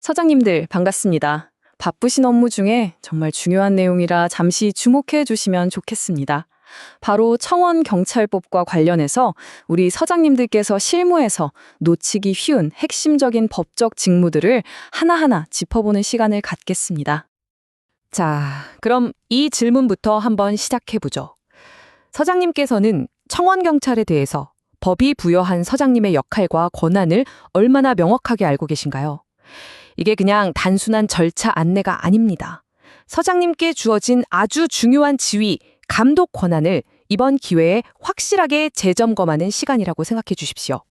서장님들 반갑습니다. 바쁘신 업무 중에 정말 중요한 내용이라 잠시 주목해 주시면 좋겠습니다. 바로 청원경찰법과 관련해서 우리 서장님들께서 실무에서 놓치기 쉬운 핵심적인 법적 직무들을 하나하나 짚어보는 시간을 갖겠습니다. 자, 그럼 이 질문부터 한번 시작해보죠. 서장님께서는 청원경찰에 대해서 법이 부여한 서장님의 역할과 권한을 얼마나 명확하게 알고 계신가요? 이게 그냥 단순한 절차 안내가 아닙니다. 서장님께 주어진 아주 중요한 지위, 감독 권한을 이번 기회에 확실하게 재점검하는 시간이라고 생각해 주십시오.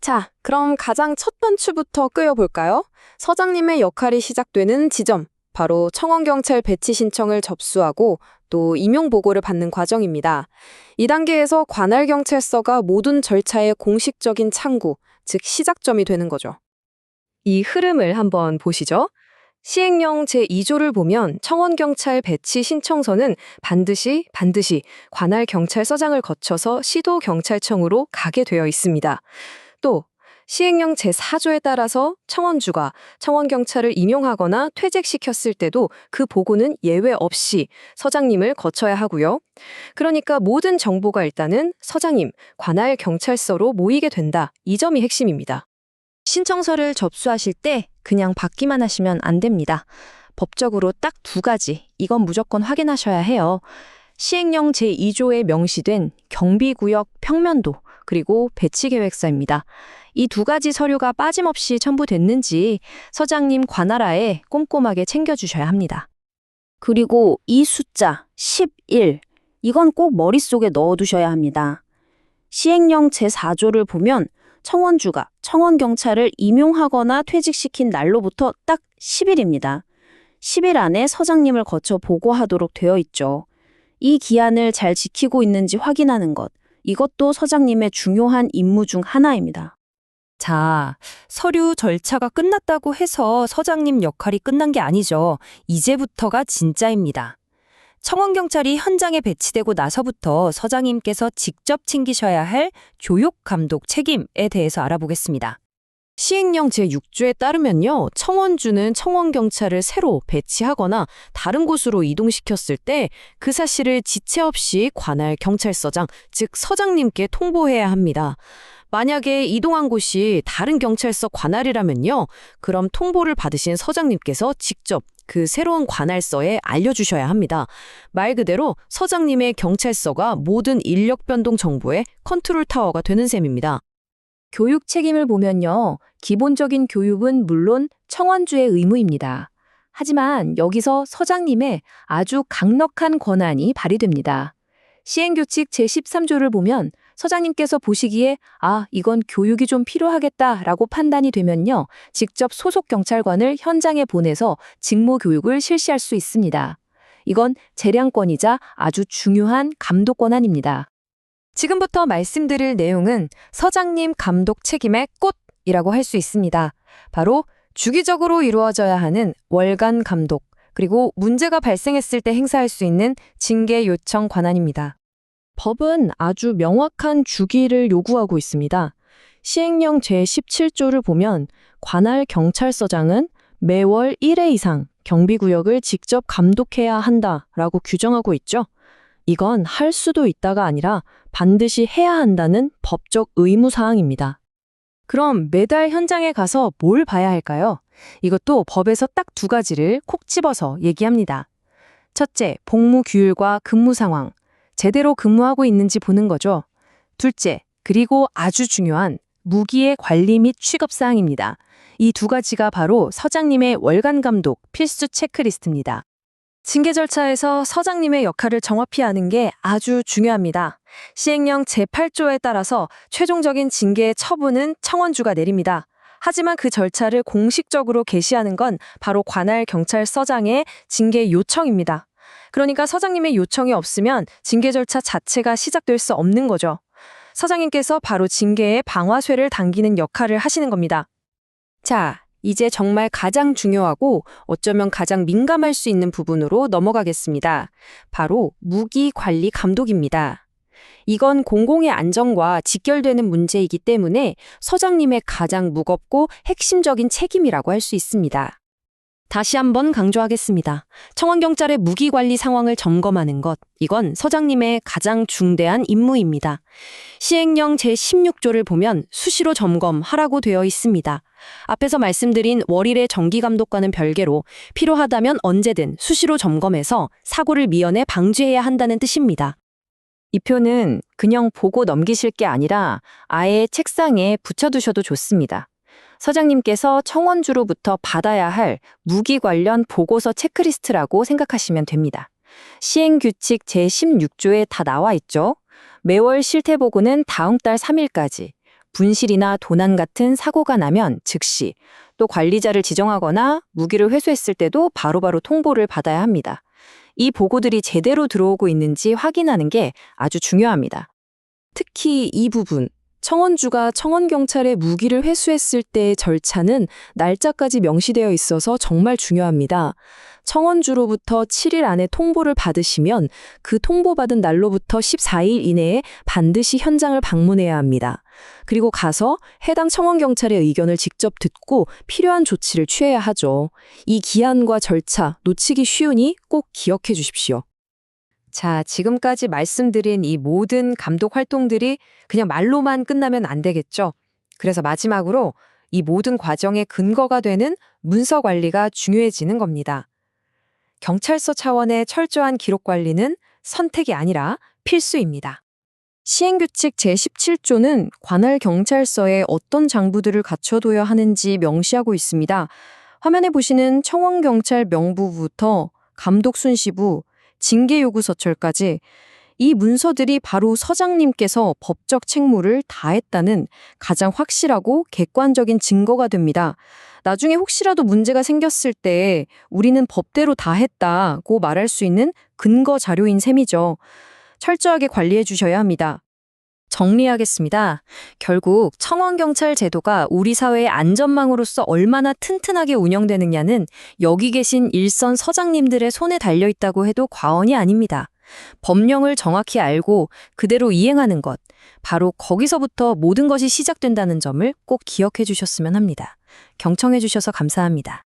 자, 그럼 가장 첫 번째부터 끄어볼까요? 서장님의 역할이 시작되는 지점, 바로 청원경찰 배치 신청을 접수하고 또 임용 보고를 받는 과정입니다. 이 단계에서 관할경찰서가 모든 절차의 공식적인 창구, 즉 시작점이 되는 거죠. 이 흐름을 한번 보시죠. 시행령 제2조를 보면 청원경찰 배치 신청서는 반드시 관할경찰서장을 거쳐서 시도경찰청으로 가게 되어 있습니다. 또 시행령 제4조에 따라서 청원주가 청원경찰을 임용하거나 퇴직시켰을 때도 그 보고는 예외 없이 서장님을 거쳐야 하고요. 그러니까 모든 정보가 일단은 서장님, 관할경찰서로 모이게 된다. 이 점이 핵심입니다. 신청서를 접수하실 때 그냥 받기만 하시면 안 됩니다. 법적으로 딱 두 가지, 이건 무조건 확인하셔야 해요. 시행령 제2조에 명시된 경비구역 평면도, 그리고 배치계획서입니다. 이 두 가지 서류가 빠짐없이 첨부됐는지 서장님 관할하에 꼼꼼하게 챙겨주셔야 합니다. 그리고 이 숫자 11, 이건 꼭 머릿속에 넣어두셔야 합니다. 시행령 제4조를 보면 청원주가 청원경찰을 임용하거나 퇴직시킨 날로부터 딱 10일입니다. 10일 안에 서장님을 거쳐 보고하도록 되어 있죠. 이 기한을 잘 지키고 있는지 확인하는 것, 이것도 서장님의 중요한 임무 중 하나입니다. 자, 서류 절차가 끝났다고 해서 서장님 역할이 끝난 게 아니죠. 이제부터가 진짜입니다. 청원경찰이 현장에 배치되고 나서부터 서장님께서 직접 챙기셔야 할 교육 감독 책임에 대해서 알아보겠습니다. 시행령 제6조에 따르면요, 청원주는 청원경찰을 새로 배치하거나 다른 곳으로 이동시켰을 때 그 사실을 지체 없이 관할경찰서장, 즉 서장님께 통보해야 합니다. 만약에 이동한 곳이 다른 경찰서 관할이라면요, 그럼 통보를 받으신 서장님께서 직접 그 새로운 관할서에 알려주셔야 합니다. 말 그대로 서장님의 경찰서가 모든 인력 변동 정보의 컨트롤 타워가 되는 셈입니다. 교육 책임을 보면요, 기본적인 교육은 물론 청원주의 의무입니다. 하지만 여기서 서장님의 아주 강력한 권한이 발휘됩니다. 시행규칙 제13조를 보면 서장님께서 보시기에 이건 교육이 좀 필요하겠다라고 판단이 되면요, 직접 소속 경찰관을 현장에 보내서 직무 교육을 실시할 수 있습니다. 이건 재량권이자 아주 중요한 감독 권한입니다. 지금부터 말씀드릴 내용은 서장님 감독 책임의 꽃이라고 할 수 있습니다. 바로 주기적으로 이루어져야 하는 월간 감독, 그리고 문제가 발생했을 때 행사할 수 있는 징계 요청 권한입니다. 법은 아주 명확한 주기를 요구하고 있습니다. 시행령 제17조를 보면 관할 경찰서장은 매월 1회 이상 경비구역을 직접 감독해야 한다라고 규정하고 있죠. 이건 할 수도 있다가 아니라 반드시 해야 한다는 법적 의무사항입니다. 그럼 매달 현장에 가서 뭘 봐야 할까요? 이것도 법에서 딱 두 가지를 콕 집어서 얘기합니다. 첫째, 복무 규율과 근무 상황. 제대로 근무하고 있는지 보는 거죠. 둘째, 그리고 아주 중요한 무기의 관리 및 취급사항입니다. 이 두 가지가 바로 서장님의 월간 감독 필수 체크리스트입니다. 징계 절차에서 서장님의 역할을 정확히 아는 게 아주 중요합니다. 시행령 제8조에 따라서 최종적인 징계의 처분은 청원주가 내립니다. 하지만 그 절차를 공식적으로 게시하는 건 바로 관할경찰서장의 징계 요청입니다. 그러니까 서장님의 요청이 없으면 징계 절차 자체가 시작될 수 없는 거죠. 서장님께서 바로 징계의 방아쇠를 당기는 역할을 하시는 겁니다. 자, 이제 정말 가장 중요하고 어쩌면 가장 민감할 수 있는 부분으로 넘어가겠습니다. 바로 무기 관리 감독입니다. 이건 공공의 안전과 직결되는 문제이기 때문에 서장님의 가장 무겁고 핵심적인 책임이라고 할 수 있습니다. 다시 한번 강조하겠습니다. 청원경찰의 무기관리 상황을 점검하는 것, 이건 서장님의 가장 중대한 임무입니다. 시행령 제16조를 보면 수시로 점검하라고 되어 있습니다. 앞에서 말씀드린 월일의 정기감독과는 별개로 필요하다면 언제든 수시로 점검해서 사고를 미연에 방지해야 한다는 뜻입니다. 이 표는 그냥 보고 넘기실 게 아니라 아예 책상에 붙여두셔도 좋습니다. 서장님께서 청원주로부터 받아야 할 무기 관련 보고서 체크리스트라고 생각하시면 됩니다. 시행규칙 제16조에 다 나와 있죠. 매월 실태보고는 다음 달 3일까지, 분실이나 도난 같은 사고가 나면 즉시, 또 관리자를 지정하거나 무기를 회수했을 때도 바로바로 통보를 받아야 합니다. 이 보고들이 제대로 들어오고 있는지 확인하는 게 아주 중요합니다. 특히 이 부분, 청원주가 청원경찰에 무기를 회수했을 때의 절차는 날짜까지 명시되어 있어서 정말 중요합니다. 청원주로부터 7일 안에 통보를 받으시면 그 통보받은 날로부터 14일 이내에 반드시 현장을 방문해야 합니다. 그리고 가서 해당 청원경찰의 의견을 직접 듣고 필요한 조치를 취해야 하죠. 이 기한과 절차 놓치기 쉬우니 꼭 기억해 주십시오. 자, 지금까지 말씀드린 이 모든 감독 활동들이 그냥 말로만 끝나면 안 되겠죠. 그래서 마지막으로 이 모든 과정의 근거가 되는 문서 관리가 중요해지는 겁니다. 경찰서 차원의 철저한 기록 관리는 선택이 아니라 필수입니다. 시행규칙 제17조는 관할 경찰서에 어떤 장부들을 갖춰둬야 하는지 명시하고 있습니다. 화면에 보시는 청원경찰 명부부터 감독순시부, 징계요구서철까지 이 문서들이 바로 서장님께서 법적 책무를 다했다는 가장 확실하고 객관적인 증거가 됩니다. 나중에 혹시라도 문제가 생겼을 때 우리는 법대로 다 했다고 말할 수 있는 근거 자료인 셈이죠. 철저하게 관리해 주셔야 합니다. 정리하겠습니다. 결국 청원경찰 제도가 우리 사회의 안전망으로서 얼마나 튼튼하게 운영되느냐는 여기 계신 일선 서장님들의 손에 달려있다고 해도 과언이 아닙니다. 법령을 정확히 알고 그대로 이행하는 것, 바로 거기서부터 모든 것이 시작된다는 점을 꼭 기억해 주셨으면 합니다. 경청해 주셔서 감사합니다.